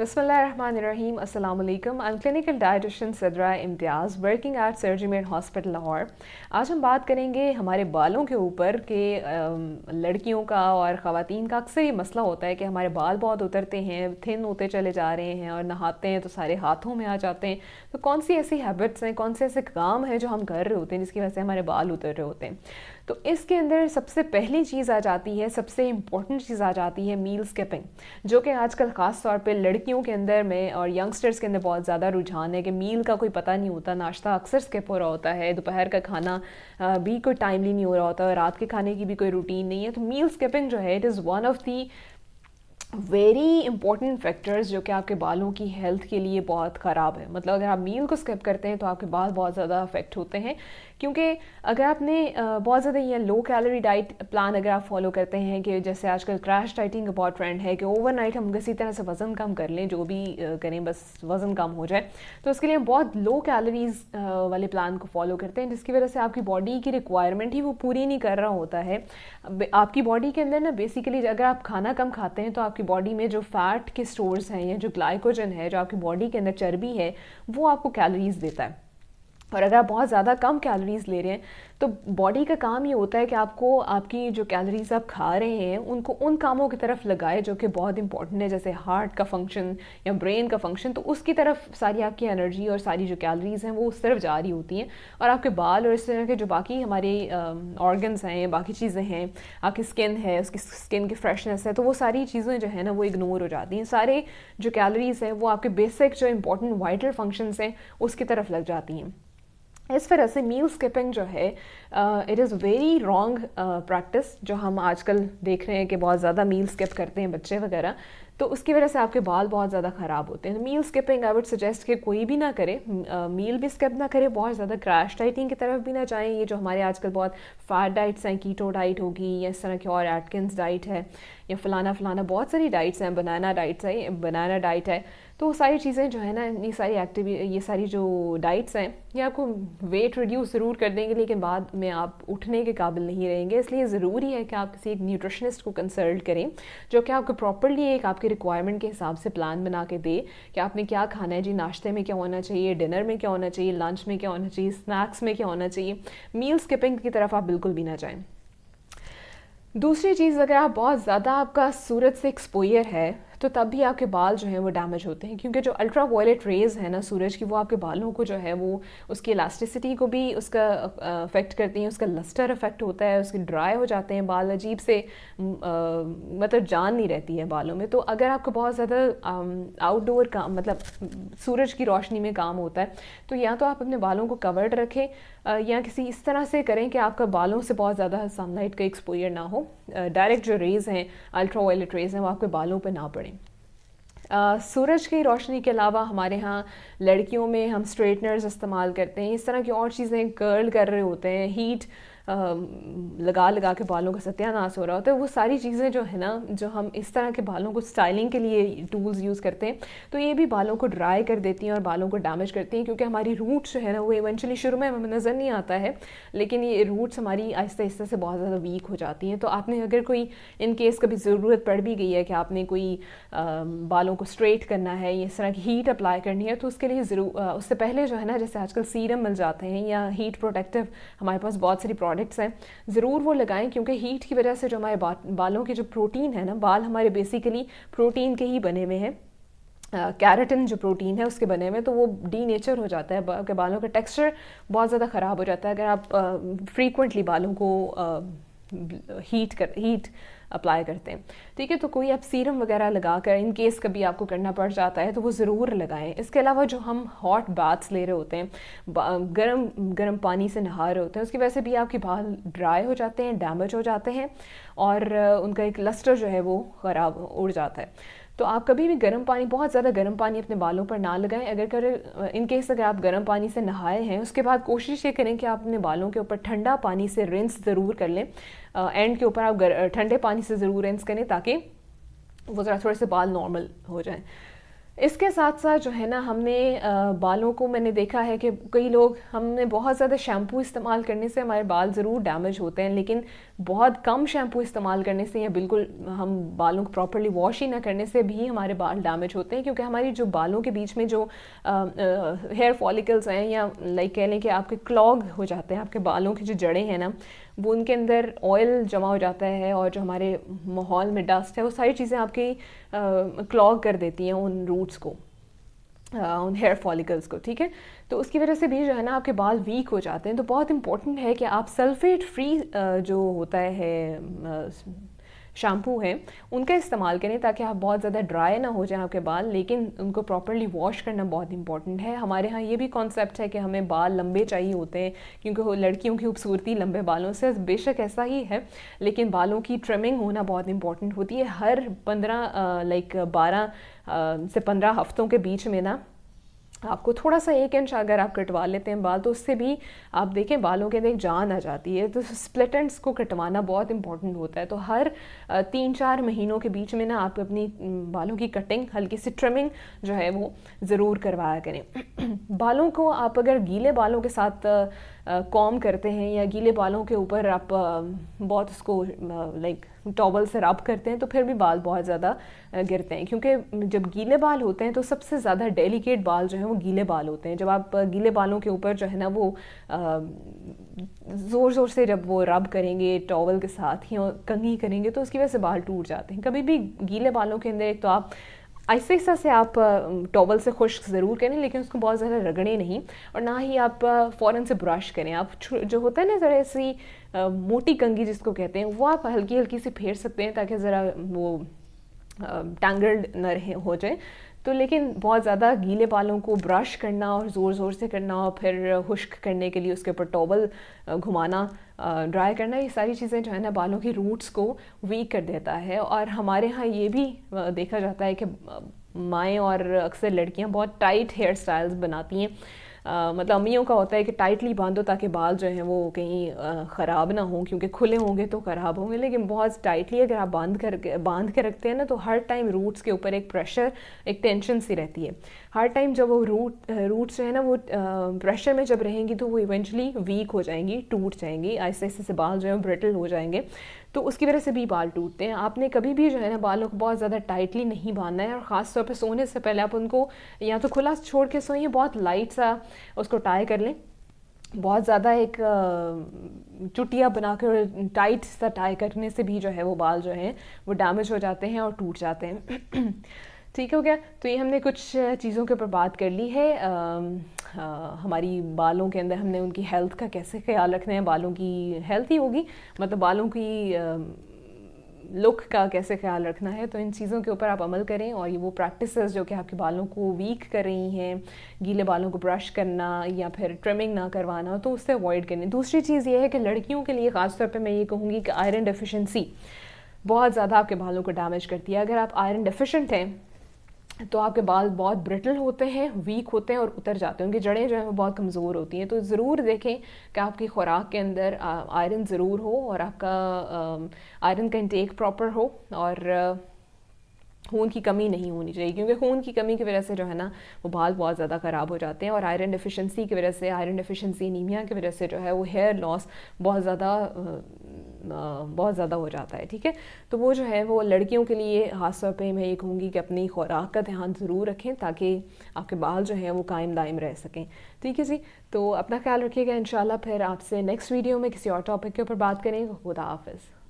Bismillahirrahmanirrahim. Assalamu alaikum. I'm clinical dietitian Sadra Imtiaz working at Surgimed Hospital Lahore. आज हम बात करेंगे हमारे बालों के ऊपर कि लड़कियों का और ख़वातीन का अक्सर ये मसला होता है कि हमारे बाल बहुत उतरते हैं, थिन होते चले जा रहे हैं और नहाते हैं तो सारे हाथों में आ जाते हैं। तो कौन सी ऐसी हैबिट्स हैं, कौन से ऐसे काम हैं जो हम कर रहे होते हैं जिसकी वजह से हमारे बाल उतर रहे होते हैं। तो इसके अंदर सबसे पहली चीज़ आ जाती है, सबसे इम्पॉर्टेंट चीज़ आ जाती है मील स्किपिंग, जो कि आजकल ख़ास तौर पे लड़कियों के अंदर में और यंगस्टर्स के अंदर बहुत ज़्यादा रुझान है कि मील का कोई पता नहीं होता, नाश्ता अक्सर स्किप हो रहा होता है, दोपहर का खाना भी कोई टाइमली नहीं हो रहा होता, रात के खाने की भी कोई रूटीन नहीं है। तो मील स्किपिंग जो है, it is one of the very important factors जो कि आपके बालों की हेल्थ के लिए बहुत ख़राब है। मतलब अगर आप मील को स्किप करते हैं तो आपके बाल बहुत ज़्यादा अफेक्ट होते हैं, क्योंकि अगर आपने बहुत ज़्यादा ये लो कैलोरी डाइट प्लान अगर आप फॉलो करते हैं कि जैसे आजकल क्रैश डाइटिंग का बहुत ट्रेंड है कि ओवरनाइट हम किसी तरह से वज़न कम कर लें, जो भी करें बस वज़न कम हो जाए, तो उसके लिए हम बहुत लो कैलोरीज वाले प्लान को फॉलो करते हैं, जिसकी वजह से आपकी बॉडी की रिक्वायरमेंट ही वो पूरी नहीं कर रहा होता है। आपकी बॉडी के अंदर ना बेसिकली अगर आप खाना कम खाते हैं तो आपकी बॉडी में जो फैट के स्टोर्स हैं या जो ग्लाइकोजन है, जो आपकी बॉडी के अंदर चर्बी है, वो आपको कैलोरीज देता है। और अगर आप बहुत ज़्यादा कम कैलोरीज़ ले रहे हैं तो बॉडी का काम ये होता है कि आपको आपकी जो कैलोरीज़ आप खा रहे हैं उनको उन कामों की तरफ लगाए जो कि बहुत इंपॉर्टेंट है, जैसे हार्ट का फंक्शन या ब्रेन का फंक्शन। तो उसकी तरफ सारी आपकी एनर्जी और सारी जो कैलोरीज़ हैं वो उस तरफ जा रही होती हैं, और आपके बाल और इस तरह के जो बाकी हमारे ऑर्गन्स हैं, बाकी चीज़ें हैं, आपकी स्किन है, उसकी स्किन की फ्रेशनेस है, तो वो सारी चीज़ें जो है ना वो इग्नोर हो जाती हैं। सारे जो कैलोरीज़ हैं वो आपके बेसिक जो इंपॉर्टेंट वाइटल फंक्शंस हैं उसकी तरफ लग जाती हैं। इस वजह से मील स्किपिंग जो है it is very wrong practice, जो हम आजकल देख रहे हैं कि बहुत ज़्यादा मील स्किप करते हैं बच्चे वगैरह, तो उसकी वजह से आपके बाल बहुत ज़्यादा ख़राब होते हैं। मील स्किपिंग आई वुड सजेस्ट कि कोई भी ना करे, मील भी स्किप ना करे, बहुत ज़्यादा क्रैश डाइटिंग की तरफ भी ना जाएं। ये जो हमारे आजकल बहुत फैट डाइट्स हैं, कीटो डाइट होगी या इस तरह की और एटकिंस डाइट है या फलाना फलाना बहुत सारी डाइट्स हैं, बनाना डाइट है, तो वो सारी चीज़ें जो है ना, ये सारी जो डाइट्स हैं ये आपको वेट रिड्यूस ज़रूर कर देंगे, लेकिन बाद में आप उठने के काबिल नहीं रहेंगे। इसलिए ज़रूरी है कि आप किसी एक न्यूट्रिशनिस्ट को कंसल्ट करें जो कि आपको प्रॉपरली एक आपके रिक्वायरमेंट के हिसाब से प्लान बना के दे कि आपने क्या खाना है जी, नाश्ते में क्या होना चाहिए, डिनर में क्या होना चाहिए, लंच में क्या होना चाहिए, स्नैक्स में क्या होना चाहिए। मील स्किपिंग की तरफ आप बिल्कुल भी ना जाएँ। दूसरी चीज़, अगर आप बहुत ज़्यादा आपका सूरज से एक्सपोजर है तो तब भी आपके बाल जो हैं वो डैमेज होते हैं, क्योंकि जो अल्ट्रा वायलेट रेज़ है ना सूरज की, वो आपके बालों को जो है वो उसकी इलास्टिसिटी को भी उसका अफेक्ट करती हैं, उसका लस्टर अफेक्ट होता है, उसके ड्राई हो जाते हैं बाल, अजीब से मतलब जान नहीं रहती है बालों में। तो अगर आपको बहुत ज़्यादा आउटडोर काम मतलब सूरज की रोशनी में काम होता है तो या तो आप अपने बालों को कवर्ड रखें या किसी इस तरह से करें कि आपका बालों से बहुत ज़्यादा सनलाइट का एक्सपोजर ना हो, डायरेक्ट जो रेज़ हैं अल्ट्रा वायलेट रेज़ हैं वो आपके बालों पे ना पड़ें। सूरज की रोशनी के अलावा हमारे यहाँ लड़कियों में हम स्ट्रेटनर्स इस्तेमाल करते हैं, इस तरह की और चीज़ें कर्ल कर रहे होते हैं, हीट लगा लगा के बालों का सत्यानाश हो रहा होता है। वो सारी चीज़ें जो है ना, जो हम इस तरह के बालों को स्टाइलिंग के लिए टूल्स यूज़ करते हैं, तो ये भी बालों को ड्राई कर देती हैं और बालों को डैमेज करती हैं, क्योंकि हमारी रूट्स जो है ना वो इवेंचुअली शुरू में हमें नज़र नहीं आता है, लेकिन ये रूट्स हमारी आहिस्ता आहिस्ता से बहुत ज़्यादा वीक हो जाती हैं। तो आपने अगर कोई इन केस कभी ज़रूरत पड़ भी गई है कि आपने कोई बालों को स्ट्रेट करना है या इस तरह की हीट अप्लाई करनी है, तो उसके लिए ज़रूर उससे पहले जो है ना, जैसे आजकल सीरम मिल जाते हैं या हीट प्रोटेक्टिव हमारे पास बहुत सारी प्रोडक्ट्स हैं, ज़रूर वो लगाएं, क्योंकि हीट की वजह से जो हमारे बालों के जो प्रोटीन है ना, बाल हमारे बेसिकली प्रोटीन के ही बने हुए हैं, कैराटिन जो प्रोटीन है उसके बने हुए, तो वो डी नेचर हो जाता है, आपके बालों का टेक्सचर बहुत ज़्यादा ख़राब हो जाता है अगर आप फ्रीक्वेंटली बालों को हीट अप्लाई करते हैं। ठीक है, तो कोई आप सीरम वगैरह लगा कर इन केस कभी आपको करना पड़ जाता है तो वो ज़रूर लगाएं। इसके अलावा जो हम हॉट बाथ्स ले रहे होते हैं, गर्म पानी से नहा रहे होते हैं, उसकी वजह से भी आपके बाल ड्राई हो जाते हैं, डैमेज हो जाते हैं और उनका एक लस्टर जो है वो ख़राब उड़ जाता है। तो आप कभी भी बहुत ज़्यादा गर्म पानी अपने बालों पर ना लगाएं। इन केस अगर आप गर्म पानी से नहाए हैं, उसके बाद कोशिश ये करें कि आप अपने बालों के ऊपर ठंडा पानी से रिंस ज़रूर कर लें। एंड के ऊपर आप ठंडे पानी से ज़रूर रिंस करें ताकि वो ज़रा थोड़े से बाल नॉर्मल हो जाएं। اس کے ساتھ ساتھ جو ہے نا ہم نے بالوں کو، میں نے دیکھا ہے کہ کئی لوگ، ہم نے بہت زیادہ شیمپو استعمال کرنے سے ہمارے بال ضرور ڈیمیج ہوتے ہیں، لیکن بہت کم شیمپو استعمال کرنے سے یا بالکل ہم بالوں کو پراپرلی واش ہی نہ کرنے سے بھی ہمارے بال ڈیمیج ہوتے ہیں، کیونکہ ہماری جو بالوں کے بیچ میں جو ہیئر فالیکلز ہیں، یا لائک کہہ لیں کہ آپ کے کلاگ ہو جاتے ہیں، آپ کے بالوں کی جو جڑیں ہیں نا، وہ ان کے اندر آئل جمع ہو جاتا ہے، اور جو ہمارے ماحول میں ڈسٹ ہے وہ ساری چیزیں آپ کی کلاگ کر دیتی ہیں ان روٹس کو، ان ہیئر فالیکلز کو، ٹھیک ہے. تو اس کی وجہ سے بھی جو ہے نا آپ کے بال ویک ہو جاتے ہیں. تو بہت امپورٹنٹ ہے کہ آپ سلفیٹ فری جو ہوتا ہے شیمپو ہے ان کا استعمال کریں، تاکہ آپ بہت زیادہ ڈرائی نہ ہو جائیں آپ کے بال، لیکن ان کو پراپرلی واش کرنا بہت امپورٹنٹ ہے. ہمارے ہاں یہ بھی کانسیپٹ ہے کہ ہمیں بال لمبے چاہیے ہوتے ہیں، کیونکہ وہ لڑکیوں کی خوبصورتی لمبے بالوں سے، بے شک ایسا ہی ہے، لیکن بالوں کی ٹرمنگ ہونا بہت امپورٹنٹ ہوتی ہے. ہر 12 سے 15 ہفتوں کے بیچ میں نا آپ کو تھوڑا سا 1 انچ اگر آپ کٹوا لیتے ہیں بال، تو اس سے بھی آپ دیکھیں بالوں کے اندر ایک جان آ جاتی ہے. تو اسپلٹ اینڈس کو کٹوانا بہت امپورٹنٹ ہوتا ہے. تو ہر 3-4 مہینوں کے بیچ میں نا آپ اپنی بالوں کی کٹنگ، ہلکی سی ٹرمنگ جو ہے وہ ضرور کروایا کریں. بالوں کو آپ اگر گیلے بالوں کے ساتھ کوم کرتے ہیں، یا گیلے بالوں کے اوپر آپ بہت اس کو لائک ٹاول سے رب کرتے ہیں، تو پھر بھی بال بہت زیادہ گرتے ہیں. کیونکہ جب گیلے بال ہوتے ہیں تو سب سے زیادہ ڈیلیکیٹ بال جو ہیں وہ گیلے بال ہوتے ہیں. جب آپ گیلے بالوں کے اوپر جو ہے نا وہ زور زور سے جب وہ رب کریں گے ٹاول کے ساتھ یا کنگھی کریں گے، تو اس کی وجہ سے بال ٹوٹ جاتے ہیں. کبھی بھی گیلے بالوں کے اندر ایک تو آپ ایسے ایسا سے آپ ٹاول سے خشک ضرور کریں، لیکن اس کو بہت زیادہ رگڑیں نہیں، اور نہ ہی آپ فوراً سے برش کریں. آپ جو ہوتا ہے نا ذرا سی موٹی کنگھی جس کو کہتے ہیں، وہ آپ ہلکی ہلکی سی پھیر سکتے ہیں، تاکہ ذرا وہ ٹینگلڈ نہ رہے ہو جائے. تو لیکن بہت زیادہ گیلے بالوں کو برش کرنا اور زور زور سے کرنا، اور پھر خشک کرنے کے لیے اس کے اوپر ٹاول گھمانا، ڈرائی کرنا، یہ ساری چیزیں جو ہے نا بالوں کی روٹس کو ویک کر دیتا ہے. اور ہمارے ہاں یہ بھی دیکھا جاتا ہے کہ مائیں اور اکثر لڑکیاں بہت ٹائٹ ہیئر سٹائلز بناتی ہیں. مطلب امیوں کا ہوتا ہے کہ ٹائٹلی باندھو تاکہ بال جو ہیں وہ کہیں خراب نہ ہوں، کیونکہ کھلے ہوں گے تو خراب ہوں گے. لیکن بہت ٹائٹلی اگر آپ باندھ کے رکھتے ہیں نا، تو ہر ٹائم روٹس کے اوپر ایک پریشر، ایک ٹینشن سی رہتی ہے. ہر ٹائم جب وہ روٹس جو ہے نا وہ پریشر میں جب رہیں گی، تو وہ ایونچولی ویک ہو جائیں گی، ٹوٹ جائیں گی، آہستہ آہستہ سے بال جو ہیں برٹل ہو جائیں گے. تو اس کی وجہ سے بھی بال ٹوٹتے ہیں. آپ نے کبھی بھی جو ہے نا بالوں کو بہت زیادہ ٹائٹلی نہیں باندھنا ہے، اور خاص طور پہ سونے سے پہلے آپ ان کو یا تو کھلا چھوڑ کے سوئیں، بہت لائٹ سا اس کو ٹائی کر لیں. بہت زیادہ ایک چٹیا بنا کر ٹائٹ سا ٹائی کرنے سے بھی جو ہے وہ بال جو ہیں وہ ڈیمیج ہو جاتے ہیں اور ٹوٹ جاتے ہیں. ٹھیک ہو گیا. تو یہ ہم نے کچھ چیزوں کے اوپر بات کر لی ہے. ہماری بالوں کے اندر ہم نے ان کی ہیلتھ کا کیسے خیال رکھنا ہے، بالوں کی ہیلتھ ہی ہوگی، مطلب بالوں کی لک کا کیسے خیال رکھنا ہے. تو ان چیزوں کے اوپر آپ عمل کریں، اور یہ وہ پریکٹسز جو کہ آپ کے بالوں کو ویک کر رہی ہیں، گیلے بالوں کو برش کرنا یا پھر ٹرمنگ نہ کروانا، تو اس سے اوائڈ کریں. دوسری چیز یہ ہے کہ لڑکیوں کے لیے خاص طور پہ میں یہ کہوں گی کہ آئرن ڈیفیشنسی بہت زیادہ آپ کے بالوں کو ڈیمیج کرتی ہے. اگر آپ آئرن ڈیفیشنٹ ہیں تو آپ کے بال بہت برٹل ہوتے ہیں، ویک ہوتے ہیں اور اتر جاتے ہیں، ان کی جڑیں جو ہیں وہ بہت کمزور ہوتی ہیں. تو ضرور دیکھیں کہ آپ کی خوراک کے اندر آئرن ضرور ہو، اور آپ کا آئرن کا انٹیک پراپر ہو، اور خون کی کمی نہیں ہونی چاہیے. کیونکہ خون کی کمی کی وجہ سے جو ہے نا وہ بال بہت زیادہ خراب ہو جاتے ہیں. اور آئرن ڈیفیشنسی کی وجہ سے، آئرن ڈیفیشنسی انیمیا کی وجہ سے جو ہے وہ ہیئر لاس بہت زیادہ ہو جاتا ہے. ٹھیک ہے. تو وہ جو ہے وہ لڑکیوں کے لیے خاص طور پہ میں یہ کہوں گی کہ اپنی خوراک کا دھیان ضرور رکھیں، تاکہ آپ کے بال جو ہیں وہ قائم دائم رہ سکیں. ٹھیک ہے جی. تو اپنا خیال رکھیے گا. انشاءاللہ پھر آپ سے نیکسٹ ویڈیو میں کسی اور ٹاپک کے اوپر بات کریں گے. خدا حافظ.